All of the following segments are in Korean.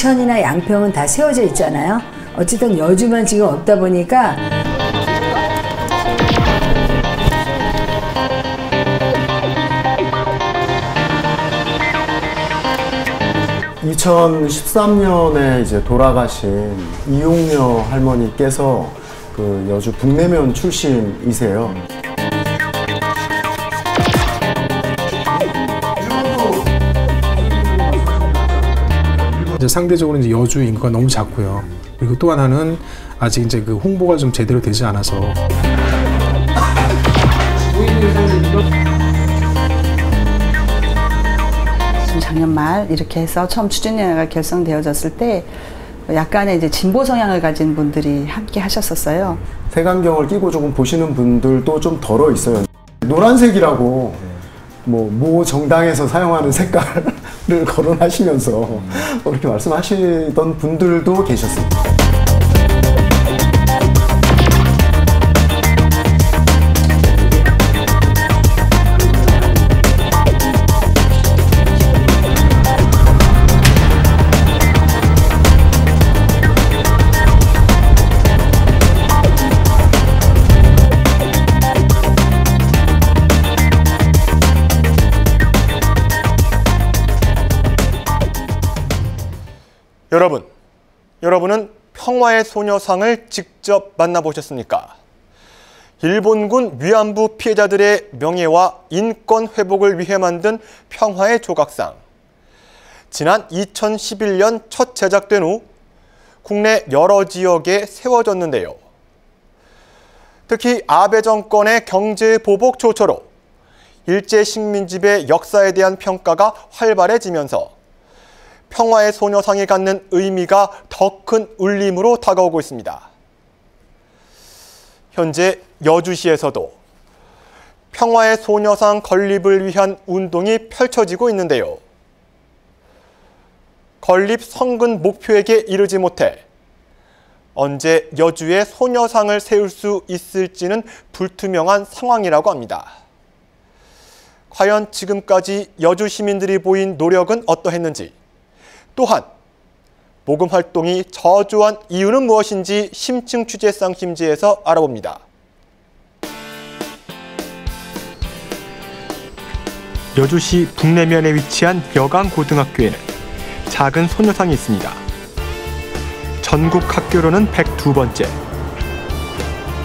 인천이나 양평은 다 세워져 있잖아요. 어쨌든 여주만 지금 없다 보니까 2013년에 이제 돌아가신 이용녀 할머니께서 그 여주 북내면 출신이세요. 이제 상대적으로 이제 여주 인구가 너무 작고요. 그리고 또 하나는 아직 이제 그 홍보가 좀 제대로 되지 않아서. 작년 말 이렇게 해서 처음 추진위원회가 결성되어졌을 때 약간의 이제 진보 성향을 가진 분들이 함께 하셨었어요. 색안경을 끼고 조금 보시는 분들도 좀 덜어 있어요. 노란색이라고 모 정당에서 사용하는 색깔을 거론하시면서 그렇게 말씀하시던 분들도 계셨습니다. 여러분은 평화의 소녀상을 직접 만나보셨습니까? 일본군 위안부 피해자들의 명예와 인권 회복을 위해 만든 평화의 조각상. 지난 2011년 첫 제작된 후 국내 여러 지역에 세워졌는데요. 특히 아베 정권의 경제 보복 조처로 일제 식민지배 역사에 대한 평가가 활발해지면서 평화의 소녀상이 갖는 의미가 더 큰 울림으로 다가오고 있습니다. 현재 여주시에서도 평화의 소녀상 건립을 위한 운동이 펼쳐지고 있는데요. 건립 성근 목표에게 이르지 못해 언제 여주에 소녀상을 세울 수 있을지는 불투명한 상황이라고 합니다. 과연 지금까지 여주 시민들이 보인 노력은 어떠했는지, 또한 모금 활동이 저조한 이유는 무엇인지 심층 취재 쌍심지에서 알아봅니다. 여주시 북내면에 위치한 여강고등학교에는 작은 소녀상이 있습니다. 전국 학교로는 102번째.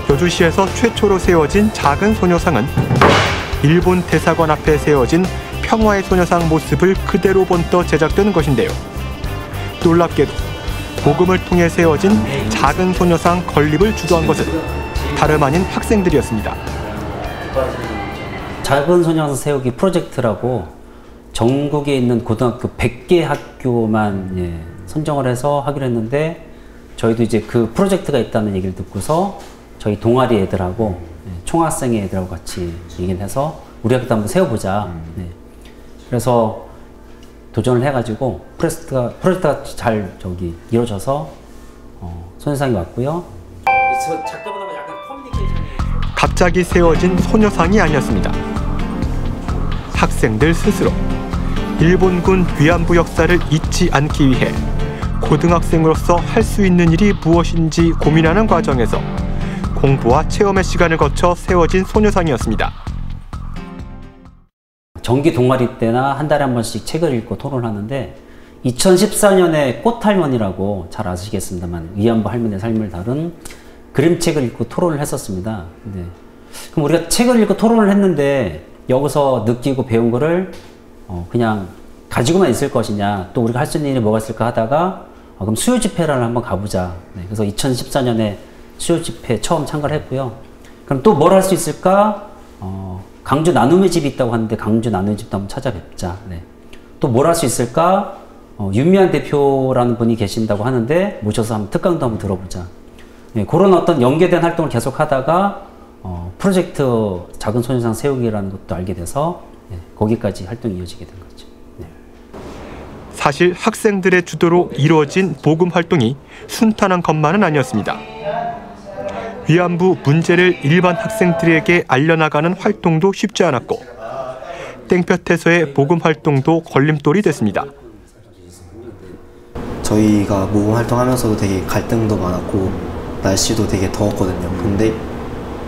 여주시에서 최초로 세워진 작은 소녀상은 일본 대사관 앞에 세워진 평화의 소녀상 모습을 그대로 본떠 제작된 것인데요. 놀랍게도 모금을 통해 세워진 작은 소녀상 건립을 주도한 것은 다름 아닌 학생들이었습니다. 작은 소녀상 세우기 프로젝트라고 전국에 있는 고등학교 100개 학교만 선정을 해서 하기로 했는데, 저희도 이제 그 프로젝트가 있다는 얘기를 듣고서 저희 동아리 애들하고 총학생회 애들하고 같이 얘기를 해서 우리 학교도 한번 세워보자. 그래서 도전을 해가지고 프로젝트가 잘 이루어져서 소녀상이 왔고요. 작가보다 약간 커뮤니케이션이 갑자기 세워진 소녀상이 아니었습니다. 학생들 스스로 일본군 위안부 역사를 잊지 않기 위해 고등학생으로서 할 수 있는 일이 무엇인지 고민하는 과정에서 공부와 체험의 시간을 거쳐 세워진 소녀상이었습니다. 정기 동아리 때나 한 달에 한 번씩 책을 읽고 토론하는데, 2014년에 꽃할머니라고 잘 아시겠습니다만 위안부 할머니의 삶을 다룬 그림책을 읽고 토론을 했었습니다. 그럼 우리가 책을 읽고 토론을 했는데 여기서 느끼고 배운 거를 그냥 가지고만 있을 것이냐, 또 우리가 할 수 있는 일이 뭐가 있을까 하다가 그럼 수요 집회를 한번 가보자. 그래서 2014년에 수요 집회 처음 참가를 했고요. 그럼 또 뭘 할 수 있을까? 강주 나눔의 집이 있다고 하는데 강주 나눔의 집도 한번 찾아뵙자. 또 뭘 할 수 있을까? 윤미향 대표라는 분이 계신다고 하는데 모셔서 한번 특강도 한번 들어보자. 그런 어떤 연계된 활동을 계속 하다가 프로젝트 작은 소녀상 세우기라는 것도 알게 돼서 거기까지 활동이 이어지게 된 거죠. 사실 학생들의 주도로 이루어진 모금 활동이 순탄한 것만은 아니었습니다. 위안부 문제를 일반 학생들에게 알려나가는 활동도 쉽지 않았고, 땡볕에서의 모금 활동도 걸림돌이 됐습니다. 저희가 모금 활동하면서도 되게 갈등도 많았고 날씨도 되게 더웠거든요. 근데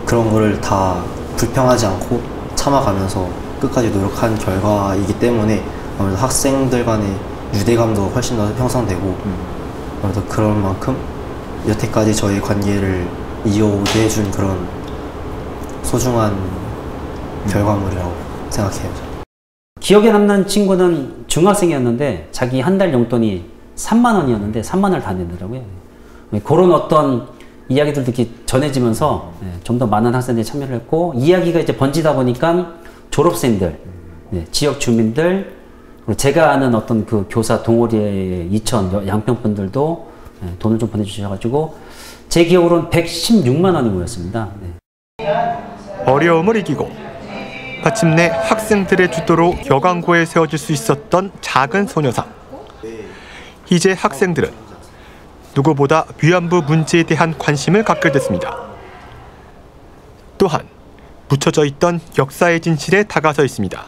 그런 거를 다 불평하지 않고 참아가면서 끝까지 노력한 결과이기 때문에 아무래도 학생들 간의 유대감도 훨씬 더 형성되고 아무래도 그런 만큼 여태까지 저희 관계를 이어오게 해준 그런 소중한 결과물이라고 생각해요. 기억에 남는 친구는 중학생이었는데 자기 한 달 용돈이 3만 원이었는데 3만 원을 다 내더라고요. 그런 어떤 이야기들도 이렇게 전해지면서 좀 더 많은 학생들이 참여를 했고, 이야기가 이제 번지다 보니까 졸업생들, 지역 주민들, 그리고 제가 아는 어떤 그 교사 동호리의 이천 양평분들도 돈을 좀 보내주셔가지고 제 기억으로는 116만 원이 모였습니다. 어려움을 이기고 마침내 학생들의 주도로 여강고에 세워질 수 있었던 작은 소녀상. 이제 학생들은 누구보다 위안부 문제에 대한 관심을 갖게 됐습니다. 또한 묻혀져 있던 역사의 진실에 다가서 있습니다.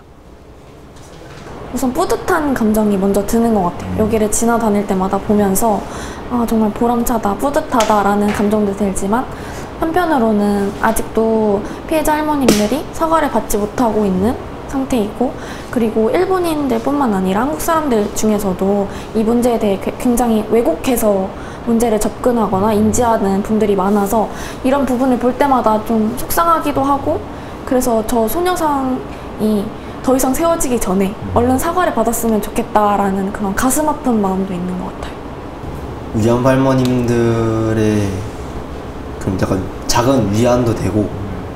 우선 뿌듯한 감정이 먼저 드는 것 같아요. 여기를 지나다닐 때마다 보면서 정말 보람차다, 뿌듯하다라는 감정도 들지만, 한편으로는 아직도 피해자 할머님들이 사과를 받지 못하고 있는 상태이고, 그리고 일본인들뿐만 아니라 한국 사람들 중에서도 이 문제에 대해 굉장히 왜곡해서 문제를 접근하거나 인지하는 분들이 많아서 이런 부분을 볼 때마다 좀 속상하기도 하고, 그래서 저 소녀상이 더 이상 세워지기 전에 얼른 사과를 받았으면 좋겠다라는 그런 가슴 아픈 마음도 있는 것 같아요. 위안부 할머님들의 그럼 약간 작은 위안도 되고,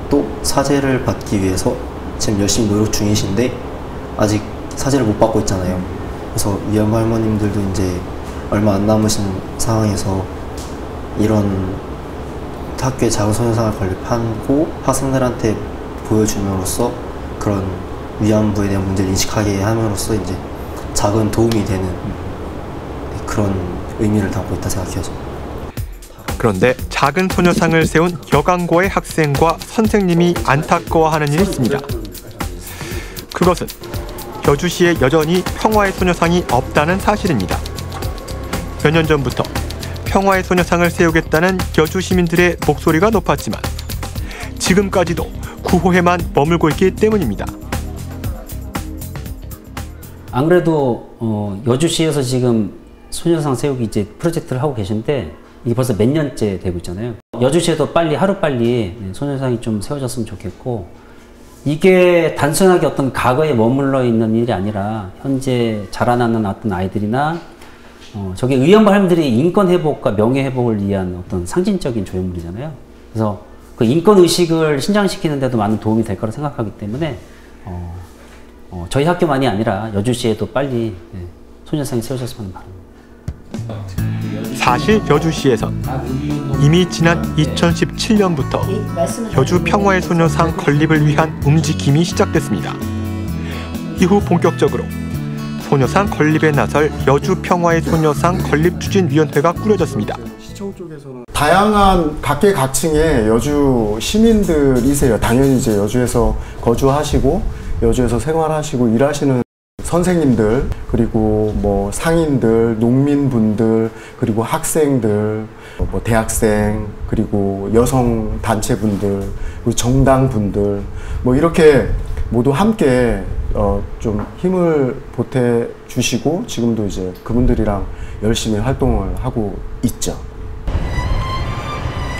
또 사죄를 받기 위해서 지금 열심히 노력 중이신데 아직 사죄를 못 받고 있잖아요. 그래서 위안부 할머님들도 이제 얼마 안 남으신 상황에서 이런 학교에 작은 소녀상을 건립하고 학생들한테 보여줌으로써 그런 위안부에 대한 문제를 인식하게 함으로써 이제 작은 도움이 되는 그런 의미를 담고 있다 생각해요. 그런데 작은 소녀상을 세운 여강고의 학생과 선생님이 안타까워하는 일이 있습니다. 그것은 여주시에 여전히 평화의 소녀상이 없다는 사실입니다. 몇 년 전부터 평화의 소녀상을 세우겠다는 여주 시민들의 목소리가 높았지만 지금까지도 구호에만 머물고 있기 때문입니다. 안 그래도 여주시에서 지금 소녀상 세우기 이제 프로젝트를 하고 계신데 이게 벌써 몇 년째 되고 있잖아요. 여주시에도 빨리 하루빨리 소녀상이 좀 세워졌으면 좋겠고, 이게 단순하게 어떤 과거에 머물러 있는 일이 아니라 현재 자라나는 어떤 아이들이나 저게 위안부 할머니들이 인권 회복과 명예 회복을 위한 어떤 상징적인 조형물이잖아요. 그래서 그 인권 의식을 신장시키는 데도 많은 도움이 될 거라 생각하기 때문에 저희 학교만이 아니라 여주시에도 빨리 소녀상이 세워졌으면 바랍니다. 사실 여주시에선 이미 지난 2017년부터 여주 평화의 소녀상 건립을 위한 움직임이 시작됐습니다. 이후 본격적으로 소녀상 건립에 나설 여주 평화의 소녀상 건립추진위원회가 꾸려졌습니다. 다양한 각계각층의 여주 시민들이세요. 당연히 이제 여주에서 거주하시고 여주에서 생활하시고 일하시는 선생님들, 그리고 뭐 상인들, 농민분들, 그리고 학생들, 뭐 대학생, 그리고 여성 단체분들, 그리고 정당분들, 뭐 이렇게 모두 함께 좀 힘을 보태 주시고 지금도 이제 그분들이랑 열심히 활동을 하고 있죠.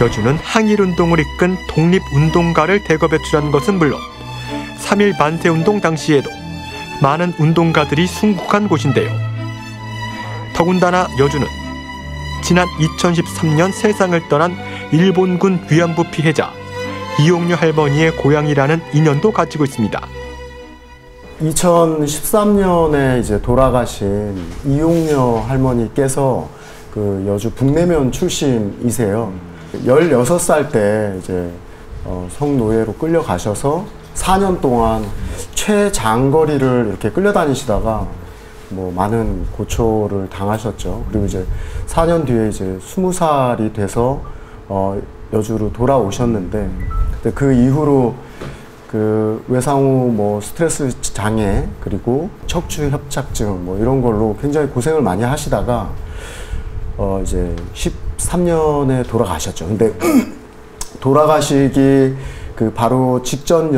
여주는 항일운동을 이끈 독립운동가를 대거 배출한 것은 물론 3.1 만세운동 당시에도 많은 운동가들이 순국한 곳인데요. 더군다나 여주는 지난 2013년 세상을 떠난 일본군 위안부 피해자 이용녀 할머니의 고향이라는 인연도 가지고 있습니다. 2013년에 이제 돌아가신 이용녀 할머니께서 그 여주 북내면 출신이세요. 16살 때 이제 성노예로 끌려가셔서 4년 동안 최장거리를 이렇게 끌려다니시다가 뭐 많은 고초를 당하셨죠. 그리고 이제 4년 뒤에 이제 20살이 돼서 여주로 돌아오셨는데, 그 이후로 그 외상후 뭐 스트레스 장애, 그리고 척추 협착증 뭐 이런 걸로 굉장히 고생을 많이 하시다가 이제 13년에 돌아가셨죠. 근데 돌아가시기 그 바로 직전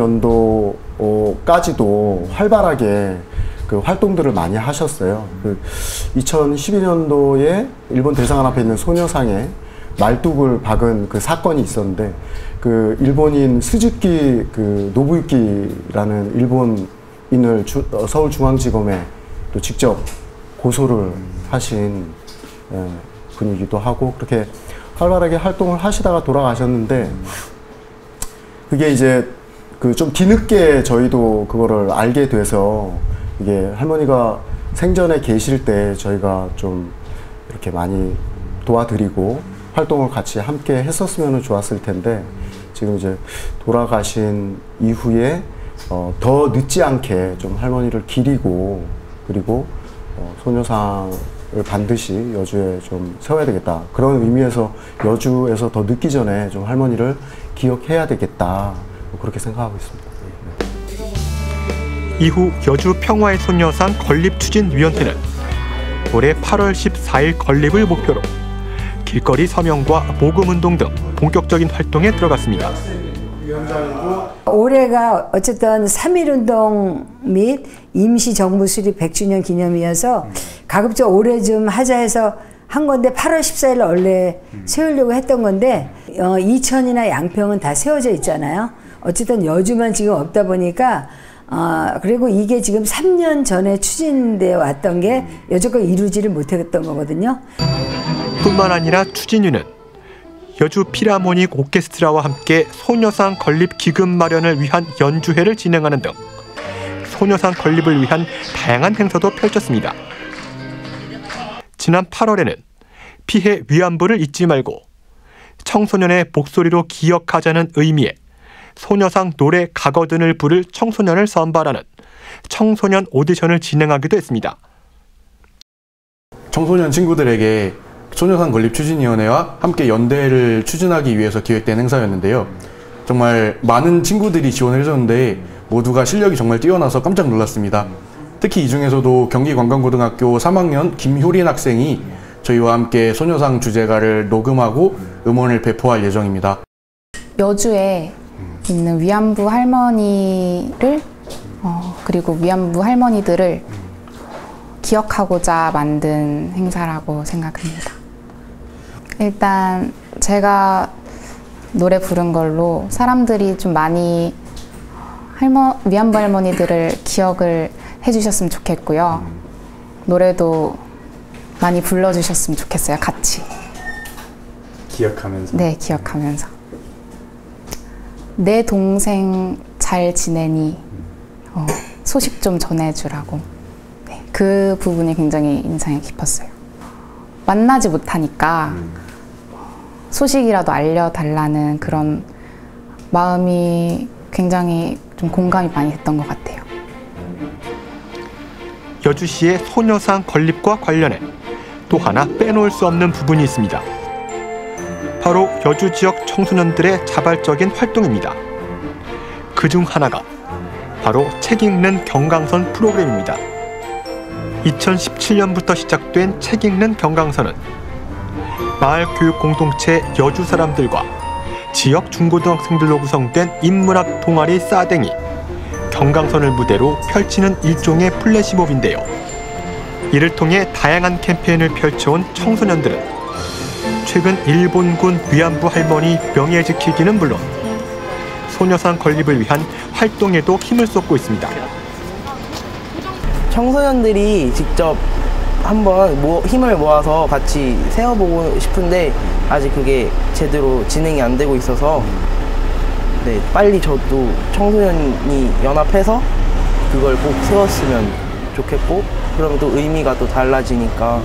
연도까지도 활발하게 그 활동들을 많이 하셨어요. 그 2012년도에 일본 대사관 앞에 있는 소녀상에 말뚝을 박은 그 사건이 있었는데, 그 일본인 스즈키 그 노부유키라는 일본인을 서울중앙지검에 또 직접 고소를 하신 분이기도 하고, 그렇게 활발하게 활동을 하시다가 돌아가셨는데, 그게 이제 그 좀 뒤늦게 저희도 그거를 알게 돼서, 이게 할머니가 생전에 계실 때 저희가 좀 이렇게 많이 도와드리고 활동을 같이 함께 했었으면 좋았을 텐데, 지금 이제 돌아가신 이후에 더 늦지 않게 좀 할머니를 기리고, 그리고 소녀상을 반드시 여주에 좀 세워야 되겠다, 그런 의미에서 여주에서 더 늦기 전에 좀 할머니를 기억해야 되겠다, 그렇게 생각하고 있습니다. 이후 여주 평화의 소녀상 건립추진위원회는 올해 8월 14일 건립을 목표로 길거리 서명과 모금운동 등 본격적인 활동에 들어갔습니다. 올해가 어쨌든 3.1운동 및 임시정부 수립 100주년 기념이어서 가급적 올해 좀 하자 해서 한 건데, 8월 14일 원래 세우려고 했던 건데, 이천이나 양평은 다 세워져 있잖아요. 어쨌든 여주만 지금 없다 보니까, 그리고 이게 지금 3년 전에 추진되어 왔던 게 여태껏 이루지를 못했던 거거든요. 뿐만 아니라 추진위는 여주 필하모닉 오케스트라와 함께 소녀상 건립 기금 마련을 위한 연주회를 진행하는 등 소녀상 건립을 위한 다양한 행사도 펼쳤습니다. 지난 8월에는 피해 위안부를 잊지 말고 청소년의 목소리로 기억하자는 의미의 소녀상 노래 가거든을 부를 청소년을 선발하는 청소년 오디션을 진행하기도 했습니다. 청소년 친구들에게 소녀상 건립 추진위원회와 함께 연대를 추진하기 위해서 기획된 행사였는데요. 정말 많은 친구들이 지원을 해줬는데 모두가 실력이 정말 뛰어나서 깜짝 놀랐습니다. 특히 이 중에서도 경기관광고등학교 3학년 김효린 학생이 저희와 함께 소녀상 주제가를 녹음하고 음원을 배포할 예정입니다. 여주에 있는 위안부 할머니를 그리고 위안부 할머니들을 기억하고자 만든 행사라고 생각합니다. 일단 제가 노래 부른 걸로 사람들이 좀 많이 위안부 할머니들을 기억을 해주셨으면 좋겠고요. 노래도 많이 불러주셨으면 좋겠어요, 같이. 기억하면서? 네, 기억하면서. 내 동생 잘 지내니 소식 좀 전해주라고. 네, 그 부분이 굉장히 인상이 깊었어요. 만나지 못하니까 소식이라도 알려달라는 그런 마음이 굉장히 좀 공감이 많이 됐던 것 같아요. 여주시의 소녀상 건립과 관련해 또 하나 빼놓을 수 없는 부분이 있습니다. 바로 여주 지역 청소년들의 자발적인 활동입니다. 그중 하나가 바로 책 읽는 경강선 프로그램입니다. 2017년부터 시작된 책 읽는 경강선은 마을 교육 공동체 여주 사람들과 지역 중고등학생들로 구성된 인문학 동아리 싸댕이 경강선을 무대로 펼치는 일종의 플래시몹인데요. 이를 통해 다양한 캠페인을 펼쳐온 청소년들은 최근 일본군 위안부 할머니 명예 지키기는 물론 소녀상 건립을 위한 활동에도 힘을 쏟고 있습니다. 청소년들이 직접 한번 힘을 모아서 같이 세워보고 싶은데 아직 그게 제대로 진행이 안 되고 있어서 네, 빨리 저도 청소년이 연합해서 그걸 꼭 세웠으면 좋겠고, 그러면 또 의미가 또 달라지니까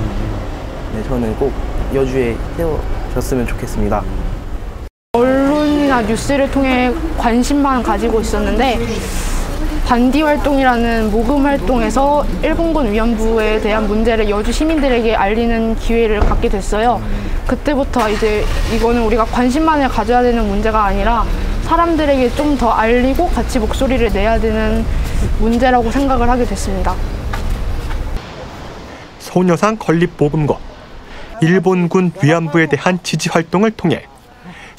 네, 저는 꼭 여주에 세워졌으면 좋겠습니다. 언론이나 뉴스를 통해 관심만 가지고 있었는데 반디 활동이라는 모금 활동에서 일본군 위안부에 대한 문제를 여주 시민들에게 알리는 기회를 갖게 됐어요. 그때부터 이제 이거는 우리가 관심만을 가져야 되는 문제가 아니라 사람들에게 좀 더 알리고 같이 목소리를 내야 되는 문제라고 생각을 하게 됐습니다. 소녀상 건립 모금과 일본군 위안부에 대한 지지 활동을 통해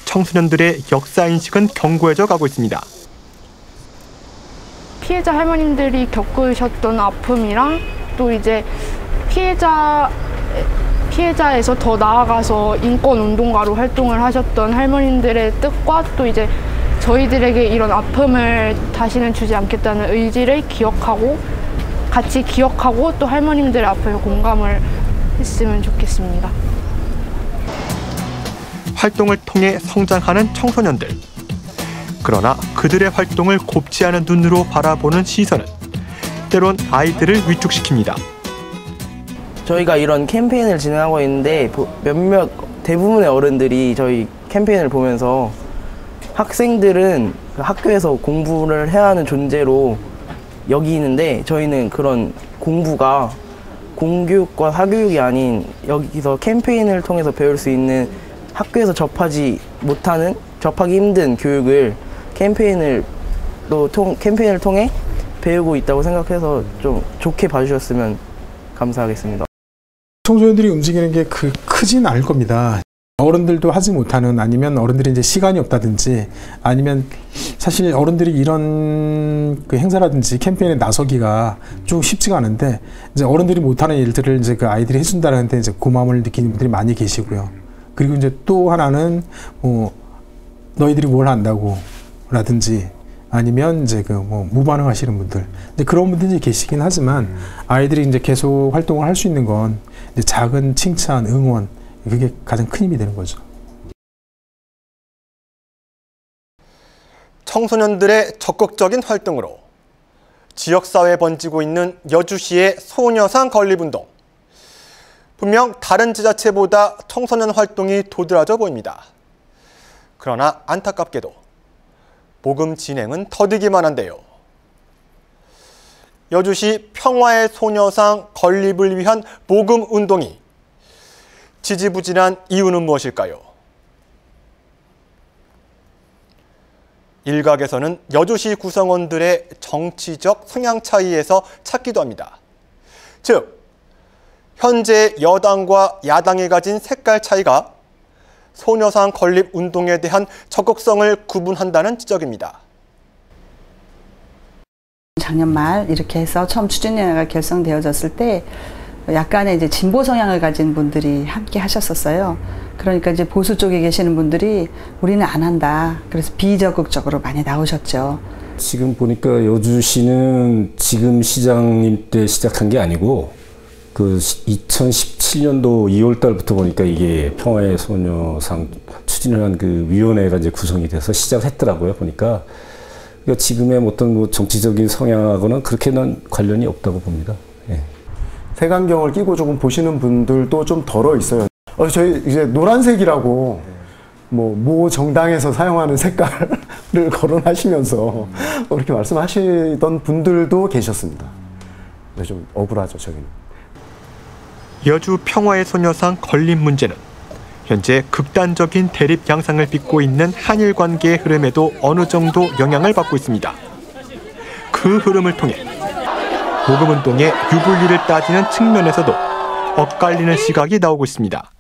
청소년들의 역사인식은 견고해져 가고 있습니다. 피해자 할머님들이 겪으셨던 아픔이랑 또 이제 피해자에서 더 나아가서 인권운동가로 활동을 하셨던 할머님들의 뜻과 또 이제 저희들에게 이런 아픔을 다시는 주지 않겠다는 의지를 기억하고 같이 기억하고 또 할머님들의 아픔에 공감을 했으면 좋겠습니다. 활동을 통해 성장하는 청소년들. 그러나 그들의 활동을 곱지 않은 눈으로 바라보는 시선은 때론 아이들을 위축시킵니다. 저희가 이런 캠페인을 진행하고 있는데 대부분의 어른들이 저희 캠페인을 보면서 학생들은 학교에서 공부를 해야 하는 존재로 여기는데 저희는 그런 공부가 공교육과 사교육이 아닌 여기서 캠페인을 통해서 배울 수 있는 학교에서 접하기 힘든 교육을 캠페인을 통해 배우고 있다고 생각해서 좀 좋게 봐주셨으면 감사하겠습니다. 청소년들이 움직이는 게 크진 않을 겁니다. 어른들도 하지 못하는, 아니면 어른들이 이제 시간이 없다든지, 아니면 사실 어른들이 이런 그 행사라든지 캠페인에 나서기가 좀 쉽지가 않은데, 이제 어른들이 못하는 일들을 이제 그 아이들이 해준다는데 이제 고마움을 느끼는 분들이 많이 계시고요. 그리고 이제 또 하나는 뭐 너희들이 뭘 한다고 라든지, 아니면 이제 그 뭐 무반응하시는 분들, 이제 그런 분들이 계시긴 하지만 아이들이 이제 계속 활동을 할 수 있는 건 이제 작은 칭찬, 응원, 그게 가장 큰 힘이 되는 거죠. 청소년들의 적극적인 활동으로 지역사회에 번지고 있는 여주시의 소녀상 건립운동. 분명 다른 지자체보다 청소년 활동이 도드라져 보입니다. 그러나 안타깝게도 모금 진행은 더디기만 한데요. 여주시 평화의 소녀상 건립을 위한 모금 운동이 지지부진한 이유는 무엇일까요? 일각에서는 여주시 구성원들의 정치적 성향 차이에서 찾기도 합니다. 즉, 현재 여당과 야당이 가진 색깔 차이가 소녀상 건립 운동에 대한 적극성을 구분한다는 지적입니다. 작년 말 이렇게 해서 처음 추진위원회가 결성되어졌을 때 약간의 이제 진보 성향을 가진 분들이 함께 하셨었어요. 그러니까 이제 보수 쪽에 계시는 분들이 우리는 안 한다. 그래서 비적극적으로 많이 나오셨죠. 지금 보니까 여주시는 지금 시장님 때 시작한 게 아니고 그 2017년도 2월 달부터 보니까 이게 평화의 소녀상 추진을 한 그 위원회가 이제 구성이 돼서 시작했더라고요. 보니까 그러니까 지금의 어떤 뭐 정치적인 성향하고는 그렇게는 관련이 없다고 봅니다. 예. 색안경을 끼고 조금 보시는 분들도 좀 덜어 있어요. 저희 이제 노란색이라고 모 정당에서 사용하는 색깔을 거론하시면서 그렇게 말씀하시던 분들도 계셨습니다. 좀 억울하죠, 저기는. 여주 평화의 소녀상 건립 문제는 현재 극단적인 대립 양상을 빚고 있는 한일 관계의 흐름에도 어느 정도 영향을 받고 있습니다. 그 흐름을 통해 모금운동의 유불리를 따지는 측면에서도 엇갈리는 시각이 나오고 있습니다.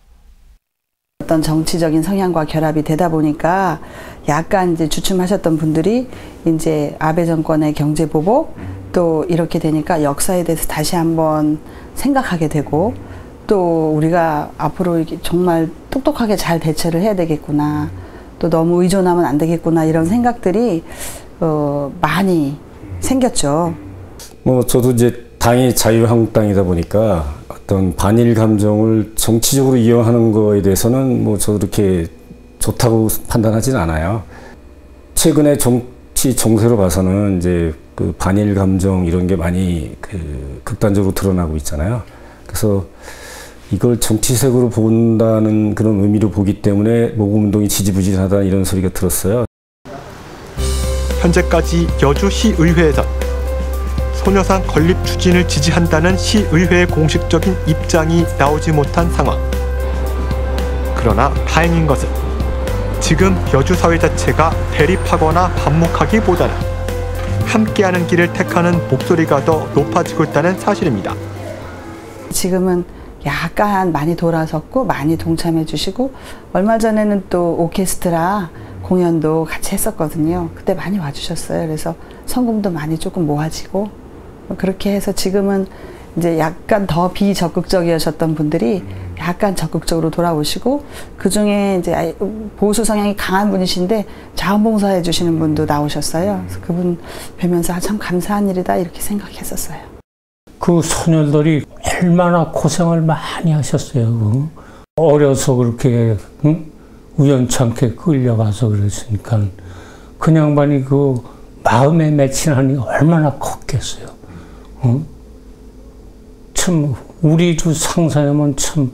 어떤 정치적인 성향과 결합이 되다 보니까 약간 이제 주춤하셨던 분들이 이제 아베 정권의 경제 보복, 또 이렇게 되니까 역사에 대해서 다시 한번 생각하게 되고, 또 우리가 앞으로 정말 똑똑하게 잘 대처를 해야 되겠구나, 또 너무 의존하면 안 되겠구나, 이런 생각들이 많이 생겼죠. 저도 이제 당이 자유한국당이다 보니까 어떤 반일 감정을 정치적으로 이용하는 거에 대해서는 저도 그렇게 좋다고 판단하지는 않아요. 최근에 정치 정세로 봐서는 이제 그 반일 감정 이런 게 많이 극단적으로 드러나고 있잖아요. 그래서 이걸 정치색으로 본다는 그런 의미로 보기 때문에 모금운동이 지지부진하다 이런 소리가 들었어요. 현재까지 여주시의회에서 소녀상 건립 추진을 지지한다는 시의회의 공식적인 입장이 나오지 못한 상황. 그러나 다행인 것은 지금 여주사회 자체가 대립하거나 반목하기보다는 함께하는 길을 택하는 목소리가 더 높아지고 있다는 사실입니다. 지금은 약간 많이 돌아섰고 많이 동참해 주시고 얼마 전에는 또 오케스트라 공연도 같이 했었거든요. 그때 많이 와주셨어요. 그래서 성금도 많이 조금 모아지고 그렇게 해서 지금은 이제 약간 더 비적극적이셨던 분들이 약간 적극적으로 돌아오시고 그 중에 이제 보수 성향이 강한 분이신데 자원봉사해 주시는 분도 나오셨어요. 그래서 그분 뵈면서 참 감사한 일이다 이렇게 생각했었어요. 그 소녀들이 얼마나 고생을 많이 하셨어요. 어려서 그렇게 우연찮게 끌려가서 그랬으니까 그 양반이 그 마음에 맺힌 한이 얼마나 컸겠어요. 참 우리도 상상하면 참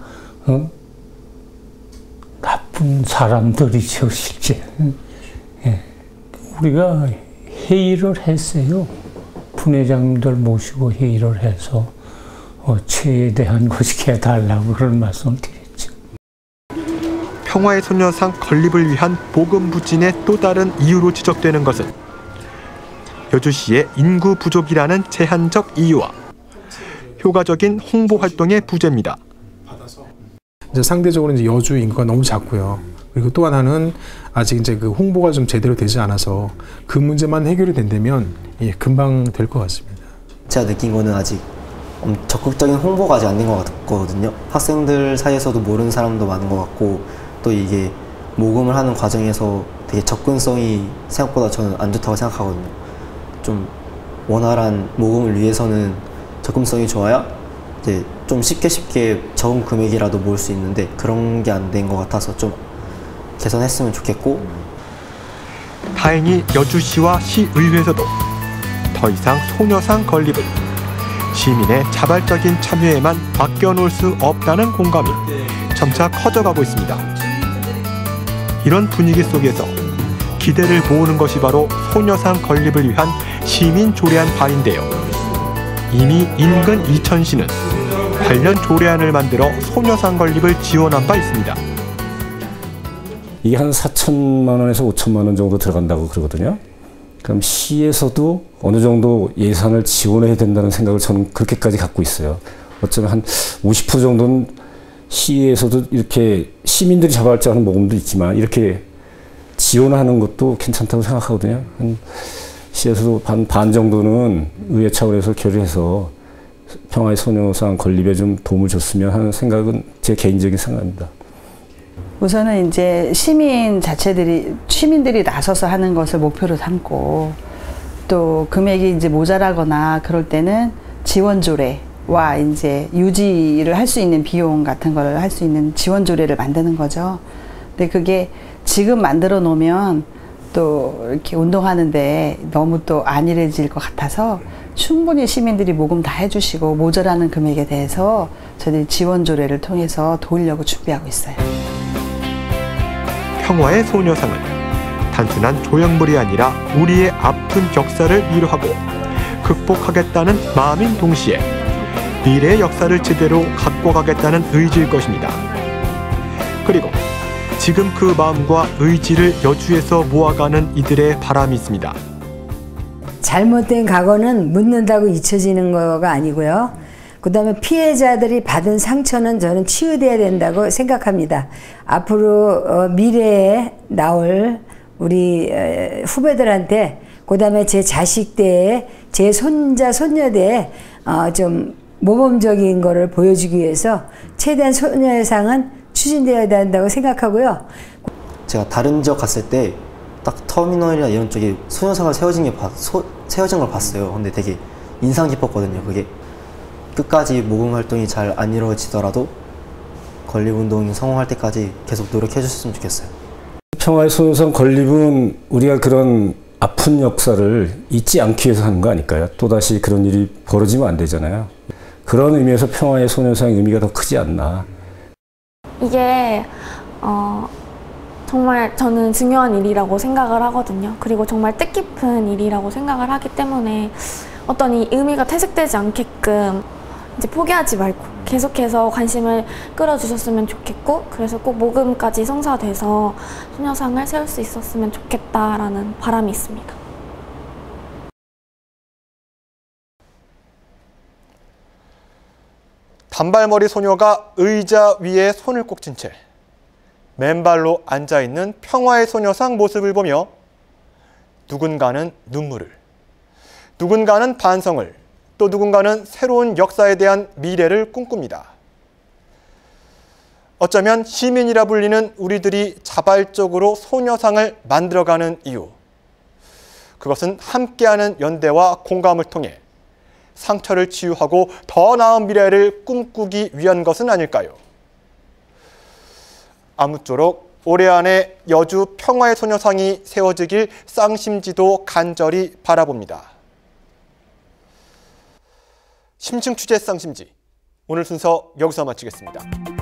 나쁜 사람들이죠 실제. 예. 우리가 회의를 했어요. 분회장님들 모시고 회의를 해서 죄에 대한 것이 해달라고 그런 말씀을 드렸죠. 평화의 소녀상 건립을 위한 보금 부진의 또 다른 이유로 지적되는 것은 여주시의 인구 부족이라는 제한적 이유와 효과적인 홍보 활동의 부재입니다. 이제 상대적으로 이제 여주 인구가 너무 작고요. 그리고 또 하나는 아직 이제 그 홍보가 좀 제대로 되지 않아서 그 문제만 해결이 된다면 예, 금방 될 것 같습니다. 제가 느낀 거는 아직 적극적인 홍보가 아직 안 된 것 같거든요. 학생들 사이에서도 모르는 사람도 많은 것 같고 또 이게 모금을 하는 과정에서 되게 접근성이 생각보다 저는 안 좋다고 생각하거든요. 좀 원활한 모금을 위해서는 접근성이 좋아야 이제 좀 쉽게 적은 금액이라도 모을 수 있는데 그런 게 안 된 것 같아서 좀 개선했으면 좋겠고 다행히 여주시와 시의회에서도 더 이상 소녀상 건립을 시민의 자발적인 참여에만 맡겨놓을 수 없다는 공감이 점차 커져가고 있습니다. 이런 분위기 속에서 기대를 모으는 것이 바로 소녀상 건립을 위한 시민 조례안 발인데요. 이미 인근 이천시는 관련 조례안을 만들어 소녀상 건립을 지원한 바 있습니다. 이게 한 4천만 원에서 5천만 원 정도 들어간다고 그러거든요. 그럼 시에서도 어느 정도 예산을 지원해야 된다는 생각을 저는 그렇게까지 갖고 있어요. 어쩌면 한 50% 정도는 시에서도 이렇게 시민들이 자발적으로 모금도 있지만 이렇게 지원하는 것도 괜찮다고 생각하거든요. 한 시에서도 반 정도는 의회 차원에서 결의해서 평화의 소녀상 건립에 좀 도움을 줬으면 하는 생각은 제 개인적인 생각입니다. 우선은 이제 시민들이 나서서 하는 것을 목표로 삼고 또 금액이 이제 모자라거나 그럴 때는 지원 조례와 이제 유지를 할 수 있는 비용 같은 걸 할 수 있는 지원 조례를 만드는 거죠. 근데 그게 지금 만들어 놓으면 또 이렇게 운동하는데 너무 또 안일해질 것 같아서 충분히 시민들이 모금 다 해주시고 모자라는 금액에 대해서 저희들이 지원 조례를 통해서 도우려고 준비하고 있어요. 평화의 소녀상은 단순한 조형물이 아니라 우리의 아픈 역사를 위로하고 극복하겠다는 마음인 동시에 미래의 역사를 제대로 갖고 가겠다는 의지일 것입니다. 그리고 지금 그 마음과 의지를 여주에서 모아가는 이들의 바람이 있습니다. 잘못된 과거는 묻는다고 잊혀지는 거가 아니고요. 그 다음에 피해자들이 받은 상처는 저는 치유돼야 된다고 생각합니다. 앞으로 미래에 나올 우리 후배들한테, 그 다음에 제 자식 때에, 제 손자, 손녀대에 좀 모범적인 거를 보여주기 위해서 최대한 소녀상은 추진되어야 된다고 생각하고요. 제가 다른 지역 갔을 때 딱 터미널이나 이런 쪽에 소녀상을 세워진 걸 봤어요. 근데 되게 인상 깊었거든요. 그게 끝까지 모금 활동이 잘 안 이루어지더라도 건립운동이 성공할 때까지 계속 노력해 주셨으면 좋겠어요. 평화의 소녀상 건립은 우리가 그런 아픈 역사를 잊지 않기 위해서 하는 거 아닐까요? 또다시 그런 일이 벌어지면 안 되잖아요. 그런 의미에서 평화의 소녀상의 의미가 더 크지 않나. 이게 정말 저는 중요한 일이라고 생각을 하거든요. 그리고 정말 뜻깊은 일이라고 생각을 하기 때문에 어떤 이 의미가 퇴색되지 않게끔 이제 포기하지 말고 계속해서 관심을 끌어주셨으면 좋겠고, 그래서 꼭 모금까지 성사돼서 소녀상을 세울 수 있었으면 좋겠다라는 바람이 있습니다. 단발머리 소녀가 의자 위에 손을 꼭 쥔 채 맨발로 앉아있는 평화의 소녀상 모습을 보며 누군가는 눈물을, 누군가는 반성을, 또 누군가는 새로운 역사에 대한 미래를 꿈꿉니다. 어쩌면 시민이라 불리는 우리들이 자발적으로 소녀상을 만들어가는 이유, 그것은 함께하는 연대와 공감을 통해 상처를 치유하고 더 나은 미래를 꿈꾸기 위한 것은 아닐까요? 아무쪼록 올해 안에 여주 평화의 소녀상이 세워지길 쌍심지도 간절히 바라봅니다. 심층 취재 쌍심지, 오늘 순서 여기서 마치겠습니다.